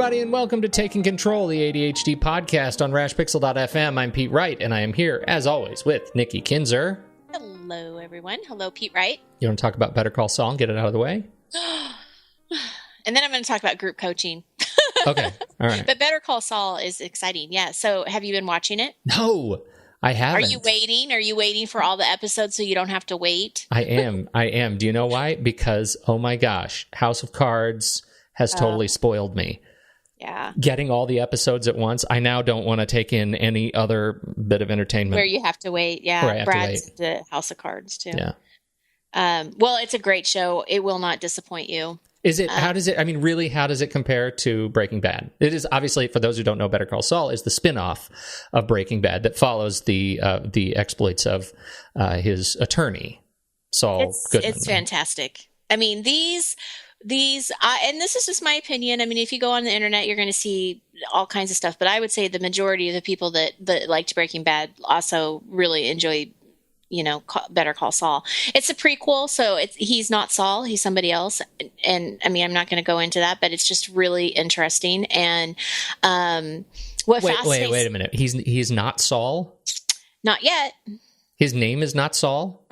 everybody, and welcome to Taking Control, the ADHD podcast on rashpixel.fm. I'm Pete Wright, and I am here, as always, with Nikki Kinzer. Hello, everyone. Hello, Pete Wright. You want to talk about Better Call Saul and get it out of the way? And then I'm going to talk about group coaching. Okay, all right. But Better Call Saul is exciting, yeah. So have you been watching it? No, I haven't. Are you waiting? Are you waiting for all the episodes so you don't have to wait? I am. Do you know why? Because, oh my gosh, House of Cards has totally spoiled me. Yeah. Getting all the episodes at once, I now don't want to take in any other bit of entertainment. Where you have to wait, yeah. Brad's the House of Cards, too. Yeah. Well, it's a great show. It will not disappoint you. Is it, how does it compare to Breaking Bad? It is, obviously, for those who don't know, Better Call Saul is the spin-off of Breaking Bad that follows the exploits of his attorney, Saul Goodman. It's fantastic. I mean, these and this is just my opinion. I mean, if you go on the internet, you're going to see all kinds of stuff. But I would say the majority of the people that liked Breaking Bad also really enjoy, Better Call Saul. It's a prequel, so he's not Saul. He's somebody else. And I mean, I'm not going to go into that, but it's just really interesting. And wait a minute. He's not Saul? Not yet. His name is not Saul?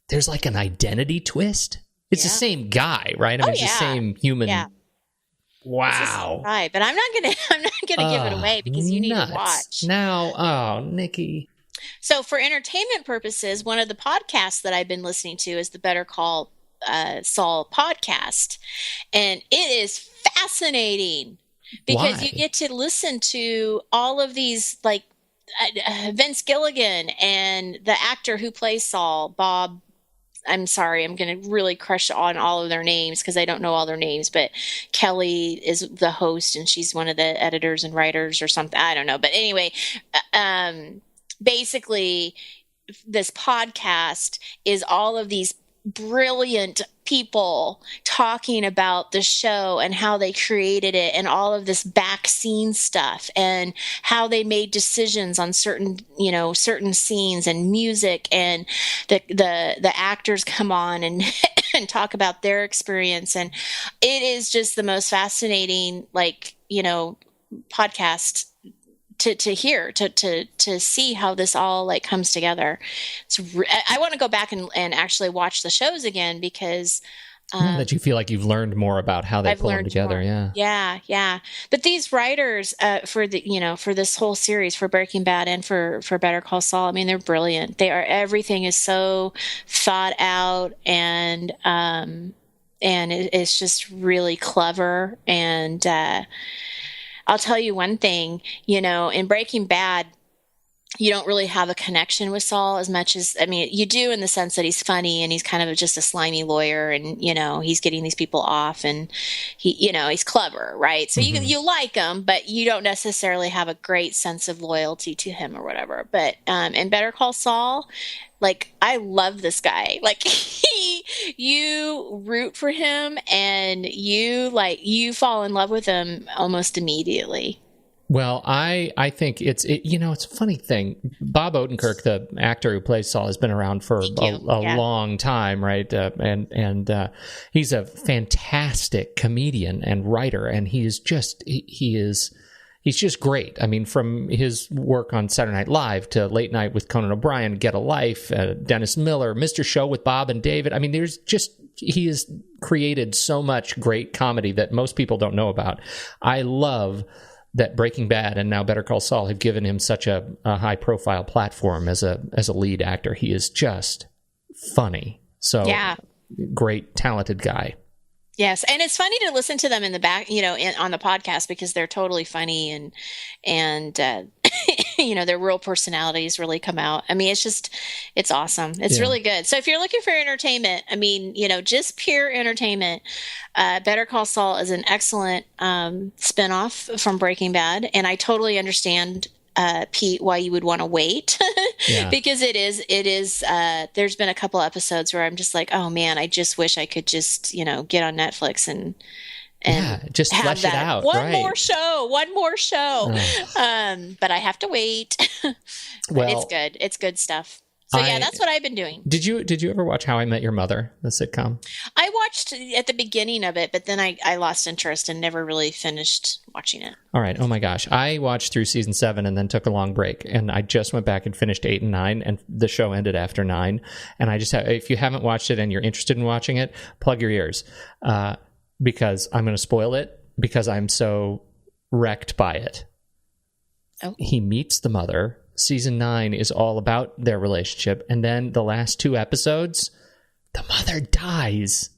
There's like an identity twist? It's the same guy, right? I mean, it's the same human. Yeah. Wow. Right, but I'm not gonna give it away because you need to watch. Now, Nikki. So for entertainment purposes, one of the podcasts that I've been listening to is the Better Call Saul podcast. And it is fascinating because you get to listen to all of these, like Vince Gilligan and the actor who plays Saul, Bob. I'm sorry, I'm going to really crush on all of their names because I don't know all their names, but Kelly is the host and she's one of the editors and writers or something. I don't know. But anyway, basically this podcast is all of these brilliant people talking about the show and how they created it and all of this back scene stuff and how they made decisions on certain scenes and music, and the actors come on and and talk about their experience, and it is just the most fascinating podcast to hear, to see how this all comes together. I want to go back and actually watch the shows again because that you feel like you've learned more about how they pull them together. More. Yeah. But these writers for this whole series, for Breaking Bad and for Better Call Saul, I mean, they're brilliant. Everything is so thought out and it's just really clever. And I'll tell you one thing, in Breaking Bad, you don't really have a connection with Saul as much as, I mean, you do in the sense that he's funny and he's kind of just a slimy lawyer and, he's getting these people off and he's clever, right? So you like him, but you don't necessarily have a great sense of loyalty to him or whatever. But in Better Call Saul, I love this guy. You root for him and you fall in love with him almost immediately. Well, I think it's a funny thing. Bob Odenkirk, the actor who plays Saul, has been around for a long time, right? And he's a fantastic comedian and writer, and he's just great. I mean, from his work on Saturday Night Live to Late Night with Conan O'Brien, Get a Life, Dennis Miller, Mr. Show with Bob and David. I mean, he has created so much great comedy that most people don't know about. I love that Breaking Bad and now Better Call Saul have given him such a high-profile platform as a lead actor. He is just funny. So great, talented guy. Yes, and it's funny to listen to them in the back, on the podcast because they're totally funny and their real personalities really come out. I mean, it's awesome. It's really good. So if you're looking for entertainment, I mean, just pure entertainment, Better Call Saul is an excellent spinoff from Breaking Bad, and I totally understand Pete, why you would want to wait because it is, there's been a couple episodes where I'm just like, oh man, I just wish I could just, get on Netflix and just flesh it out. One more show. But I have to wait. Well, it's good. It's good stuff. So yeah, that's what I've been doing. Did you ever watch How I Met Your Mother, the sitcom? I watched at the beginning of it, but then I lost interest and never really finished watching it. All right. Oh my gosh. I watched through season 7 and then took a long break, and I just went back and finished 8 and 9, and the show ended after 9. And I just if you haven't watched it and you're interested in watching it, plug your ears, because I'm going to spoil it because I'm so wrecked by it. Oh. He meets the mother. Season 9 is all about their relationship. And then the last 2 episodes, the mother dies.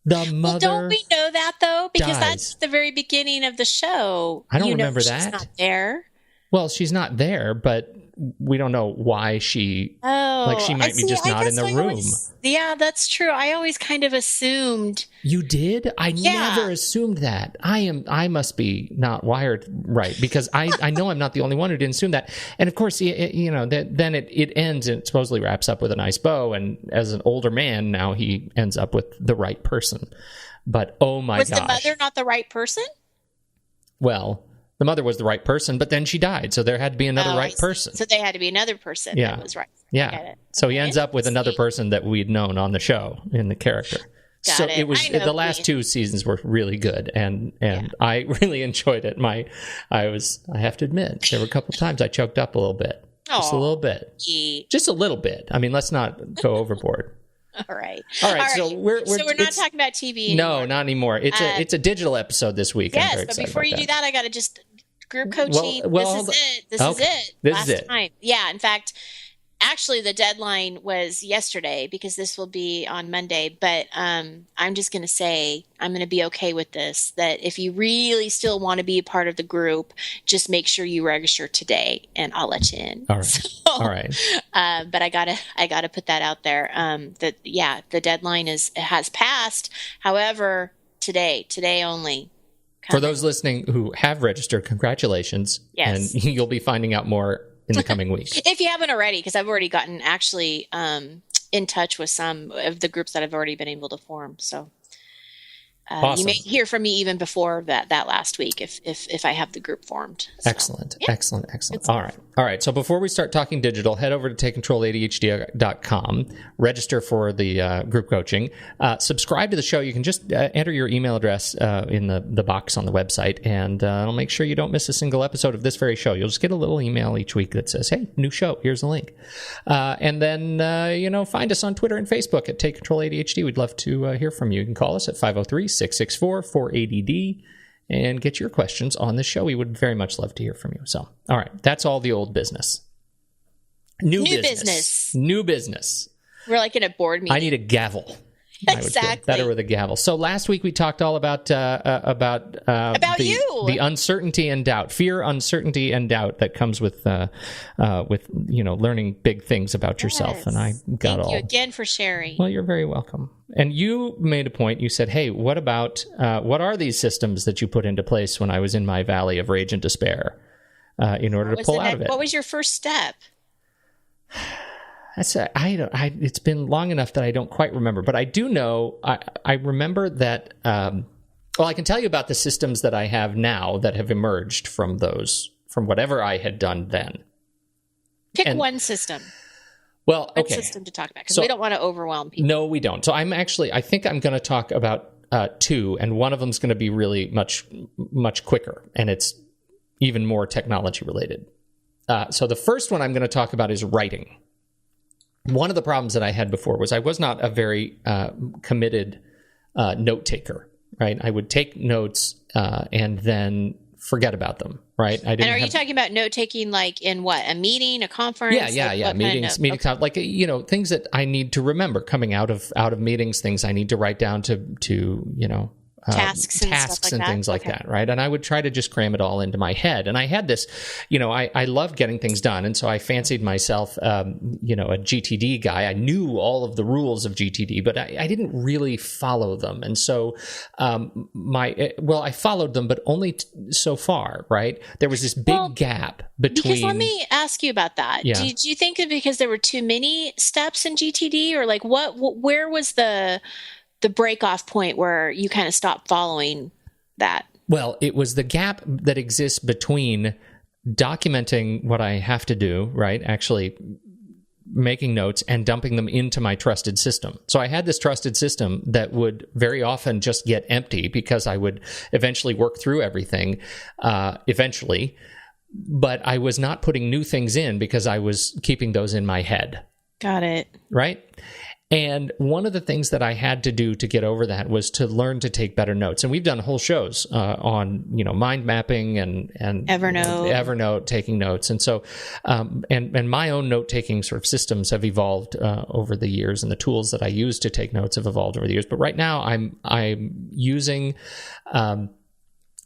Well, don't we know that, though? Because dies. That's the very beginning of the show. I don't remember that. She's not there. Well, she's not there, but we don't know why she... she might be just not in the room. Yeah, that's true. I always kind of assumed... You did? I never assumed that. I must be not wired right, because I know I'm not the only one who didn't assume that. And of course, then it ends and it supposedly wraps up with a nice bow, and as an older man, now he ends up with the right person. But oh my gosh. Was the mother not the right person? Well... The mother was the right person, but then she died, so there had to be another right person. So they had to be another person that was right. Yeah. So he ends up with another person that we'd known on the show in the character. It was the last 2 seasons were really good, and I really enjoyed it. I have to admit, there were a couple of times I choked up a little bit, just a little bit, just a little bit. I mean, let's not go overboard. All right. So we're not talking about TV anymore. No, not anymore. It's a digital episode this week. Yes, but before you do that, I got to just group coaching. This is it. This is it. Time. Yeah. In fact, actually, the deadline was yesterday because this will be on Monday. But I'm just going to say I'm going to be okay with this. That if you really still want to be a part of the group, just make sure you register today, and I'll let you in. All right. All right. But I gotta put that out there. The deadline has passed. However, today only. For those listening who have registered, congratulations. Yes. And you'll be finding out more in the coming week. If you haven't already, because I've already gotten actually in touch with some of the groups that I've already been able to form. So awesome. You may hear from me even before that last week if I have the group formed. So, excellent. All right. So before we start talking digital, head over to takecontroladhd.com, register for the group coaching, subscribe to the show. You can just enter your email address in the box on the website, and it'll make sure you don't miss a single episode of this very show. You'll just get a little email each week that says, hey, new show, here's the link. And then, find us on Twitter and Facebook at Take Control ADHD. We'd love to hear from you. You can call us at 503-664-4ADD. And get your questions on the show. We would very much love to hear from you. So, all right, that's all the old business. New business. We're like in a board meeting. I need a gavel. Exactly. Better with a gavel. So last week we talked all about you, the uncertainty and doubt, fear, uncertainty, and doubt that comes with learning big things about yourself. And I got Thank you again for sharing. Well, you're very welcome. And you made a point. You said, "Hey, what are these systems that you put into place when I was in my valley of rage and despair, in order to pull out of it?" What was your first step? It's been long enough that I don't quite remember, but I do know. I remember that. I can tell you about the systems that I have now that have emerged from whatever I had done then. Pick one system. Well, okay. One system to talk about, because we don't want to overwhelm people. No, we don't. So I think I'm going to talk about 2, and one of them is going to be really much, much quicker, and it's even more technology related. So the first one I'm going to talk about is writing. One of the problems that I had before was I was not a very committed note taker, right? I would take notes and then forget about them, right? And are you talking about note taking like in what? A meeting, a conference? Yeah. Meetings, okay. Things that I need to remember coming out of meetings, things I need to write down to tasks and things like that, right? And I would try to just cram it all into my head. And I had this, I loved getting things done. And so I fancied myself, a GTD guy. I knew all of the rules of GTD, but I didn't really follow them. And so I followed them, but only so far, right? There was this big gap between... Because let me ask you about that. Yeah. Do you think that because there were too many steps in GTD, or like where was the break off point where you kind of stopped following that? Well, it was the gap that exists between documenting what I have to do, right? Actually making notes and dumping them into my trusted system. So I had this trusted system that would very often just get empty because I would eventually work through everything, but I was not putting new things in because I was keeping those in my head. Got it. Right? And one of the things that I had to do to get over that was to learn to take better notes. And we've done whole shows on, mind mapping and Evernote, taking notes. And so, and my own note-taking sort of systems have evolved over the years, and the tools that I use to take notes have evolved over the years. But right now I'm using,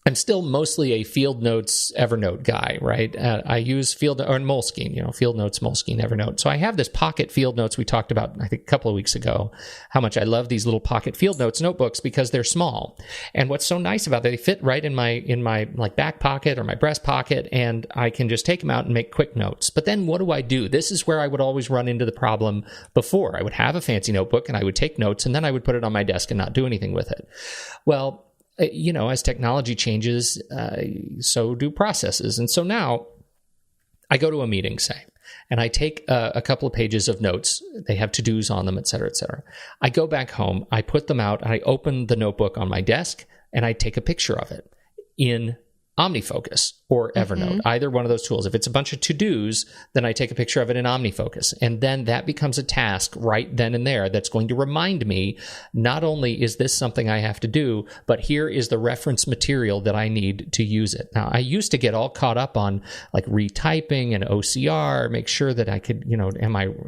I'm still mostly a Fieldnotes Evernote guy, right? I use Moleskine, Fieldnotes, Moleskine, Evernote. So I have this pocket Fieldnotes we talked about, I think, a couple of weeks ago, how much I love these little pocket Fieldnotes notebooks because they're small. And what's so nice about them, they fit right in my like back pocket or my breast pocket, and I can just take them out and make quick notes. But then what do? This is where I would always run into the problem before. I would have a fancy notebook and I would take notes, and then I would put it on my desk and not do anything with it. Well, as technology changes, so do processes. And so now I go to a meeting, say, and I take a couple of pages of notes. They have to-dos on them, et cetera, et cetera. I go back home, I put them out, and I open the notebook on my desk, and I take a picture of it in OmniFocus or Evernote, either one of those tools. If it's a bunch of to-dos, then I take a picture of it in OmniFocus. And then that becomes a task right then and there that's going to remind me, not only is this something I have to do, but here is the reference material that I need to use it. Now, I used to get all caught up on like retyping and OCR, make sure that I could,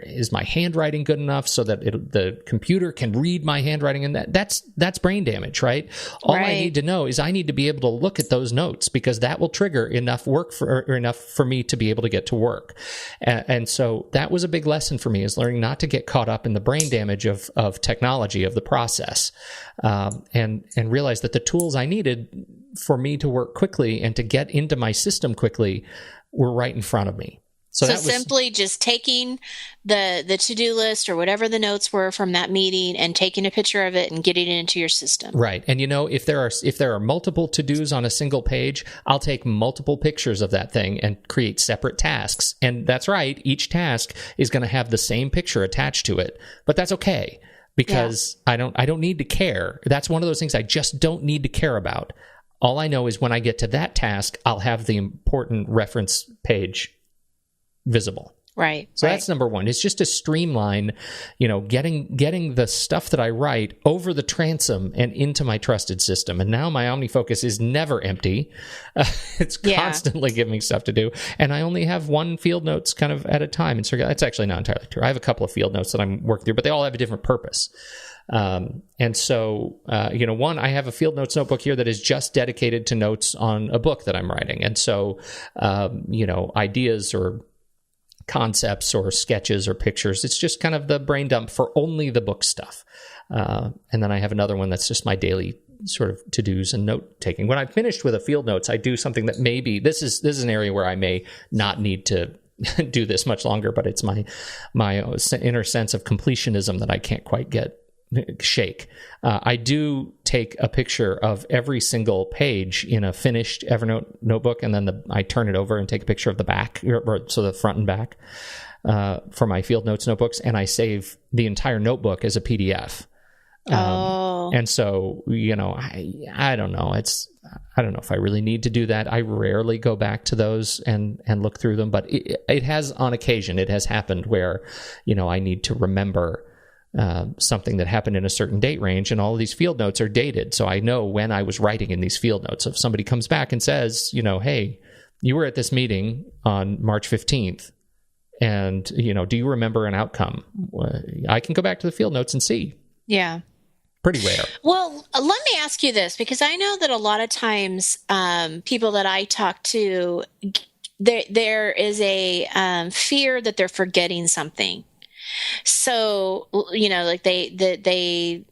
is my handwriting good enough so that the computer can read my handwriting? And that's brain damage, right? All I need to know is I need to be able to look at those notes, because that will trigger enough for me to be able to get to work. And so that was a big lesson for me, is learning not to get caught up in the brain damage of technology, of the process, and realize that the tools I needed for me to work quickly and to get into my system quickly were right in front of me. So that was simply just taking the to-do list or whatever the notes were from that meeting and taking a picture of it and getting it into your system. Right. And if there are multiple to-dos on a single page, I'll take multiple pictures of that thing and create separate tasks. And that's right, each task is going to have the same picture attached to it. But that's okay, because I don't need to care. That's one of those things I just don't need to care about. All I know is when I get to that task, I'll have the important reference page visible. Right. So that's number one. It's just to streamline, getting the stuff that I write over the transom and into my trusted system. And now my OmniFocus is never empty. It's constantly giving me stuff to do. And I only have one Fieldnotes kind of at a time. And so that's actually not entirely true. I have a couple of Fieldnotes that I'm working through, but they all have a different purpose. And so, one, I have a Fieldnotes notebook here that is just dedicated to notes on a book that I'm writing. And so, ideas or concepts or sketches or pictures, it's just kind of the brain dump for only the book stuff. And then I have another one that's just my daily sort of to-dos and note-taking. When I'm finished with a Fieldnotes, I do something that maybe, this is an area where I may not need to do this much longer, but it's my inner sense of completionism that I can't quite shake. I do take a picture of every single page in a finished Evernote notebook, and then I turn it over and take a picture of the back, so the front and back, for my Fieldnotes notebooks, and I save the entire notebook as a PDF. And so, I don't know. I don't know if I really need to do that. I rarely go back to those and look through them, but it has, on occasion, it has happened where, I need to remember something that happened in a certain date range, and all of these Fieldnotes are dated. So I know when I was writing in these Fieldnotes. If somebody comes back and says, hey, you were at this meeting on March 15th, and, do you remember an outcome? I can go back to the Fieldnotes and see. Yeah. Pretty rare. Well, let me ask you this, because I know that a lot of times people that I talk to, there is a fear that they're forgetting something. So, like they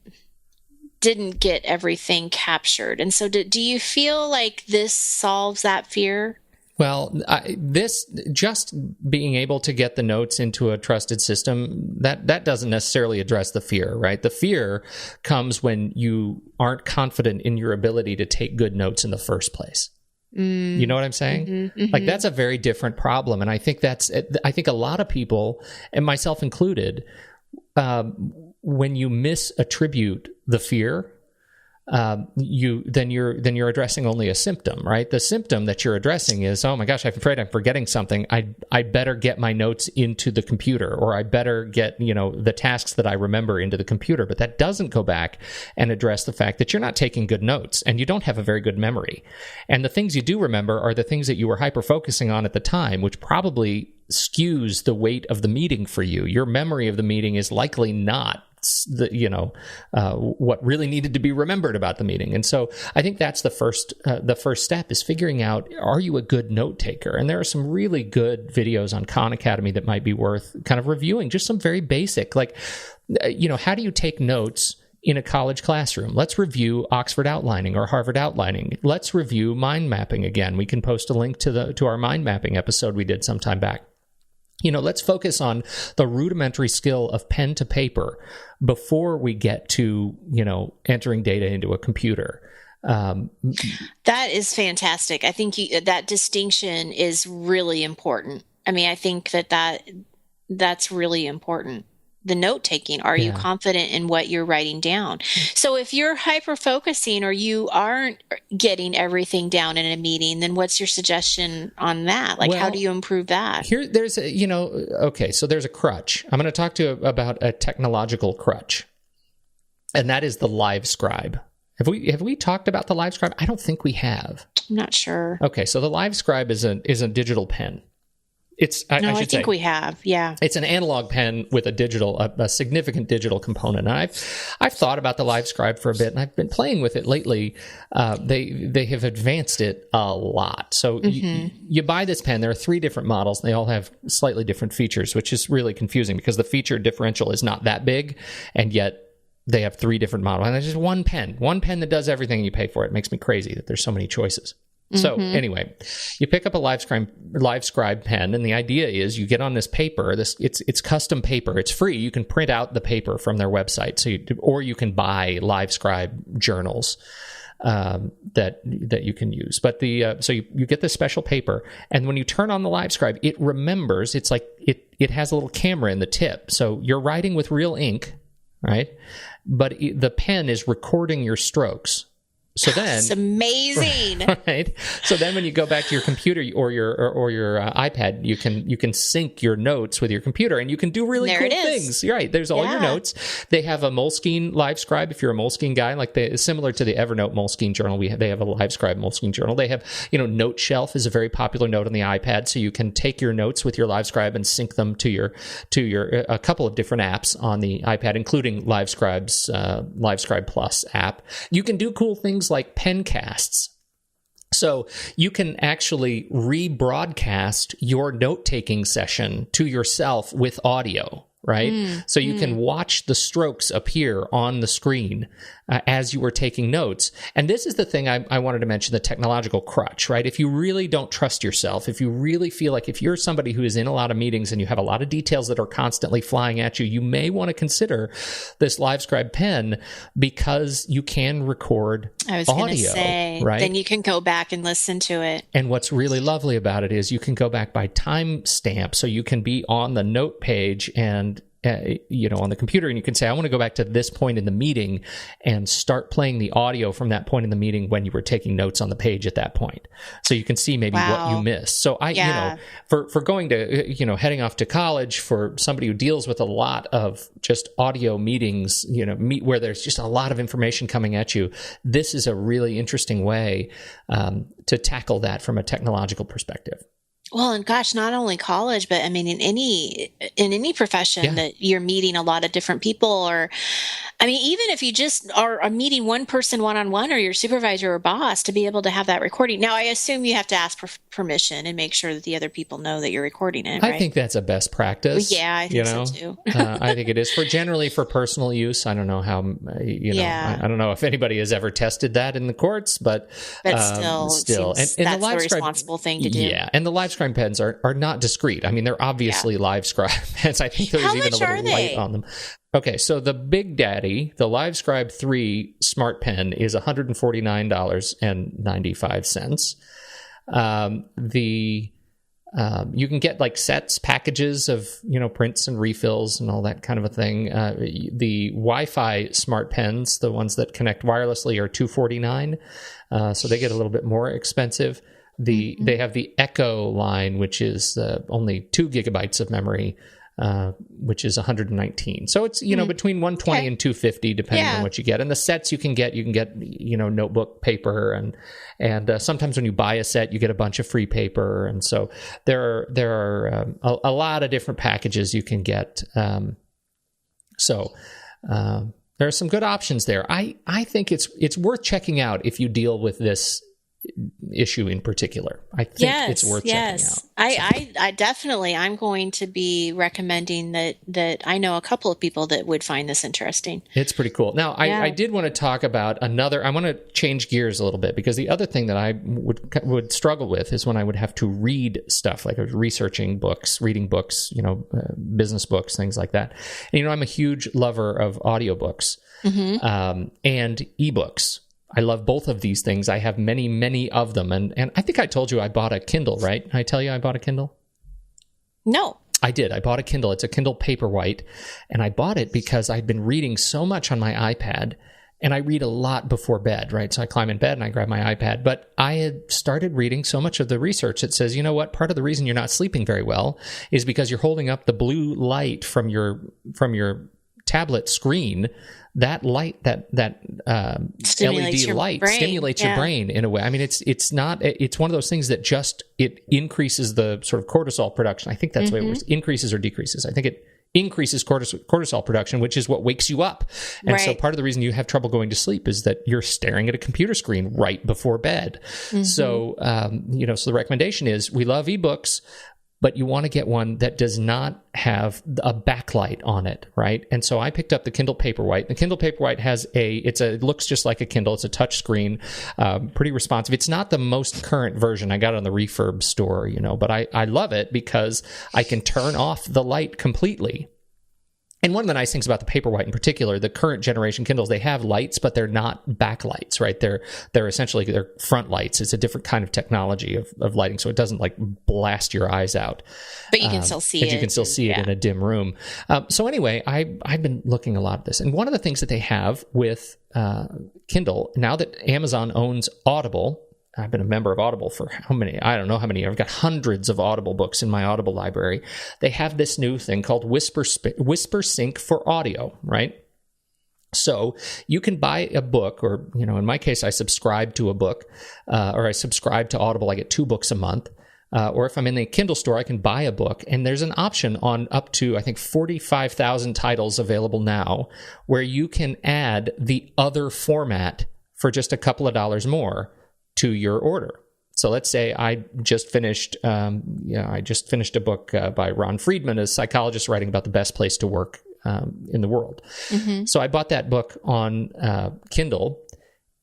didn't get everything captured. And so do you feel like this solves that fear? Well, this just being able to get the notes into a trusted system, that doesn't necessarily address the fear, right? The fear comes when you aren't confident in your ability to take good notes in the first place. You know what I'm saying? Mm-hmm. Like, that's a very different problem. And I think I think a lot of people, and myself included, when you misattribute the fear, you're addressing only a symptom, right? The symptom that you're addressing is, oh my gosh, I'm afraid I'm forgetting something. I better get my notes into the computer, or I better get, the tasks that I remember into the computer. But that doesn't go back and address the fact that you're not taking good notes and you don't have a very good memory. And the things you do remember are the things that you were hyper-focusing on at the time, which probably skews the weight of the meeting for you. Your memory of the meeting is likely not what really needed to be remembered about the meeting. And so I think that's the first step, is figuring out, are you a good note taker? And there are some really good videos on Khan Academy that might be worth kind of reviewing, just some very basic, like, how do you take notes in a college classroom? Let's review Oxford outlining or Harvard outlining. Let's review mind mapping again. We can post a link to our mind mapping episode we did some time back. Let's focus on the rudimentary skill of pen to paper before we get to, entering data into a computer. That is fantastic. I think that distinction is really important. I mean, I think that's really important. The note taking, are you confident in what you're writing down? So if you're hyper focusing or you aren't getting everything down in a meeting, then what's your suggestion on that? Like, how do you improve that? Here, there's so there's a crutch. I'm going to talk to you about a technological crutch, and that is the Livescribe. Have we talked about the Livescribe? I don't think we have. I'm not sure. Okay, so the Livescribe is a digital pen. I think we have. Yeah. It's an analog pen with a significant digital component. And I've thought about the Livescribe for a bit, and I've been playing with it lately. They have advanced it a lot. So you buy this pen. There are 3 different models. And they all have slightly different features, which is really confusing because the feature differential is not that big, and yet they have 3 different models. And there's just one pen that does everything you pay for. It makes me crazy that there's so many choices. So anyway, you pick up a Livescribe pen, and the idea is you get on this paper. It's custom paper. It's free. You can print out the paper from their website, or you can buy Livescribe journals that you can use. But so you get this special paper, and when you turn on the Livescribe, it remembers. It's like it has a little camera in the tip, so you're writing with real ink, right? But the pen is recording your strokes. So then, it's amazing, right? So then, when you go back to your computer or your iPad, you can sync your notes with your computer, and you can do really cool things. You're right. There's all your notes. They have a Moleskine Livescribe. If you're a Moleskine guy, similar to the Evernote Moleskine journal, they have a Livescribe Moleskine journal. They have, Note Shelf is a very popular note on the iPad, so you can take your notes with your Livescribe and sync them to your a couple of different apps on the iPad, including Livescribe's Livescribe Plus app. You can do cool things like pencasts. So you can actually rebroadcast your note-taking session to yourself with audio, right? So you can watch the strokes appear on the screen as you were taking notes. And this is the thing I wanted to mention, the technological crutch, right? If you really don't trust yourself, if you really feel like if you're somebody who is in a lot of meetings and you have a lot of details that are constantly flying at you, you may want to consider this Livescribe pen because you can record audio. I was going to say, right? Then you can go back and listen to it. And what's really lovely about it is you can go back by timestamp, so you can be on the note page and on the computer, and you can say, I want to go back to this point in the meeting and start playing the audio from that point in the meeting when you were taking notes on the page at that point. So you can see maybe what you missed. So for going to, heading off to college, for somebody who deals with a lot of just audio meetings, where there's just a lot of information coming at you, this is a really interesting way to tackle that from a technological perspective. Well, and gosh, not only college, but I mean, in any profession that you're meeting a lot of different people, or, I mean, even if you just are meeting one person one-on-one, or your supervisor or boss, to be able to have that recording. Now, I assume you have to ask for permission and make sure that the other people know that you're recording it, right? I think that's a best practice. Yeah, I think so too. I think it is generally for personal use. I don't know how, I don't know if anybody has ever tested that in the courts, but still, and that's the responsible thing to do. Yeah, and the Livescribe pens are not discreet. I mean, they're obviously Livescribe pens. I think there's even a little light on them. Okay, so the Big Daddy, the Livescribe 3 Smart Pen, is $149.95. You can get like sets, packages of, prints and refills and all that kind of a thing. The Wi-Fi smart pens, the ones that connect wirelessly, are $249. So they get a little bit more expensive. They have the Echo line, which is only 2 gigabytes of memory, which is $119. So it's, between $120 and $250, depending on what you get. And the sets you can get, notebook paper, and sometimes when you buy a set, you get a bunch of free paper. And so there are a lot of different packages you can get. So there are some good options there. I think it's worth checking out if you deal with this issue in particular. I think it's worth checking out. I definitely, I'm going to be recommending that I know a couple of people that would find this interesting. It's pretty cool. Now, I did want to talk about I want to change gears a little bit, because the other thing that I would struggle with is when I would have to read stuff, like I was researching books, reading books, business books, things like that. And, I'm a huge lover of audiobooks and ebooks. I love both of these things. I have many, many of them. And I think I told you I bought a Kindle, right? Did I tell you I bought a Kindle? No. I did. I bought a Kindle. It's a Kindle Paperwhite. And I bought it because I'd been reading so much on my iPad. And I read a lot before bed, right? So I climb in bed and I grab my iPad. But I had started reading so much of the research that says, you know what? Part of the reason you're not sleeping very well is because you're holding up the blue light from your tablet screen. That light, that LED light stimulates your brain in a way. I mean, it's one of those things that just, it increases the sort of cortisol production. I think that's the way it works. Increases or decreases. I think it increases cortisol production, which is what wakes you up. And so part of the reason you have trouble going to sleep is that you're staring at a computer screen right before bed. So, so the recommendation is, we love ebooks, but you want to get one that does not have a backlight on it, right? And so I picked up the Kindle Paperwhite. The Kindle Paperwhite has it looks just like a Kindle. It's a touch screen, pretty responsive. It's not the most current version. I got it on the Refurb store, but I love it because I can turn off the light completely. And one of the nice things about the Paperwhite in particular, the current generation Kindles, they have lights, but they're not backlights, right? They're essentially, they're front lights. It's a different kind of technology of lighting, so it doesn't like blast your eyes out. But you can still see it. You can still see it in a dim room. So anyway, I've been looking a lot at this. And one of the things that they have with Kindle, now that Amazon owns Audible, I've been a member of Audible for how many? I don't know how many. I've got hundreds of Audible books in my Audible library. They have this new thing called Whispersync for audio, right? So you can buy a book, or, in my case, I subscribe to a book, or I subscribe to Audible. I get 2 books a month. Or if I'm in the Kindle store, I can buy a book. And there's an option on up to, I think, 45,000 titles available now, where you can add the other format for just a couple of dollars more to your order. So let's say I just finished a book by Ron Friedman, a psychologist writing about the best place to work in the world. So I bought that book on Kindle,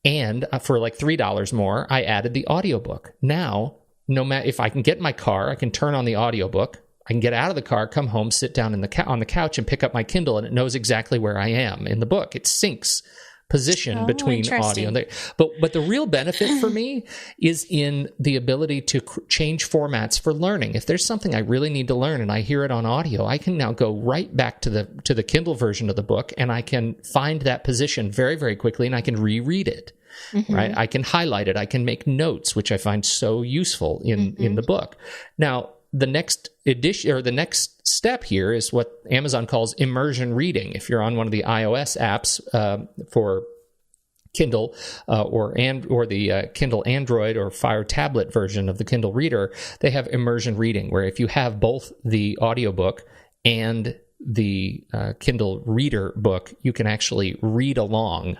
and for like $3 more, I added the audiobook. Now, no matter if I can get in my car, I can turn on the audiobook. I can get out of the car, come home, sit down on the couch, and pick up my Kindle, and it knows exactly where I am in the book. It syncs position between audio and but the real benefit for me is in the ability to change formats for learning. If there's something I really need to learn and I hear it on audio, I can now go right back to the Kindle version of the book, and I can find that position very, very quickly, and I can reread it. Right? I can highlight it. I can make notes, which I find so useful in the book. Now, the next edition, or the next step here, is what Amazon calls immersion reading. If you're on one of the iOS apps for Kindle or the Kindle Android or Fire tablet version of the Kindle Reader, they have immersion reading, where if you have both the audiobook and the Kindle Reader book, you can actually read along.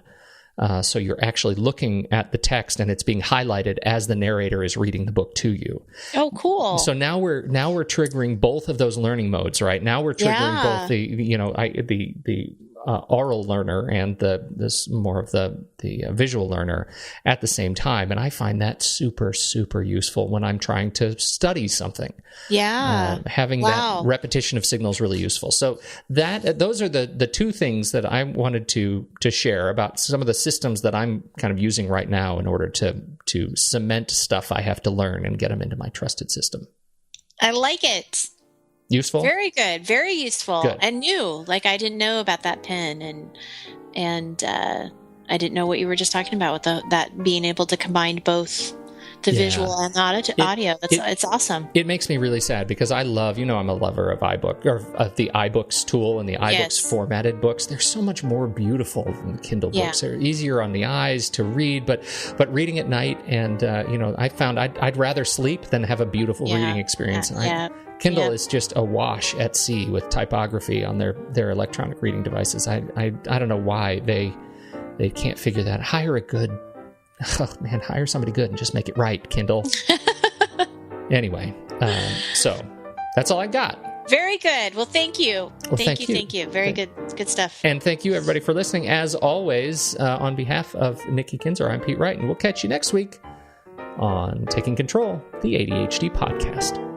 So you're actually looking at the text, and it's being highlighted as the narrator is reading the book to you. Oh, cool! So now we're triggering both of those learning modes, right? Now we're triggering both the oral learner and this more of the visual learner at the same time, and I find that super, super useful when I'm trying to study something. Yeah, having that repetition of signals is really useful. So those are the two things that I wanted to share about some of the systems that I'm kind of using right now in order to cement stuff I have to learn and get them into my trusted system. I like it. Useful? Very good. Very useful. Good. And new. Like, I didn't know about that pen, and I didn't know what you were just talking about with that being able to combine both the visual and the audio. It's awesome. It makes me really sad because I love, I'm a lover of iBook, or of the iBooks tool and the iBooks formatted books. They're so much more beautiful than Kindle books. They're easier on the eyes to read, but reading at night, and I found I'd rather sleep than have a beautiful reading experience. Kindle is just awash at sea with typography on their electronic reading devices. I don't know why they can't figure that. Hire somebody good and just make it right, Kindle. Anyway, so that's all I got. Very good. Well, thank you. Well, thank you. Very good stuff. And thank you, everybody, for listening. As always, on behalf of Nikki Kinzer, I'm Pete Wright, and we'll catch you next week on Taking Control, the ADHD podcast.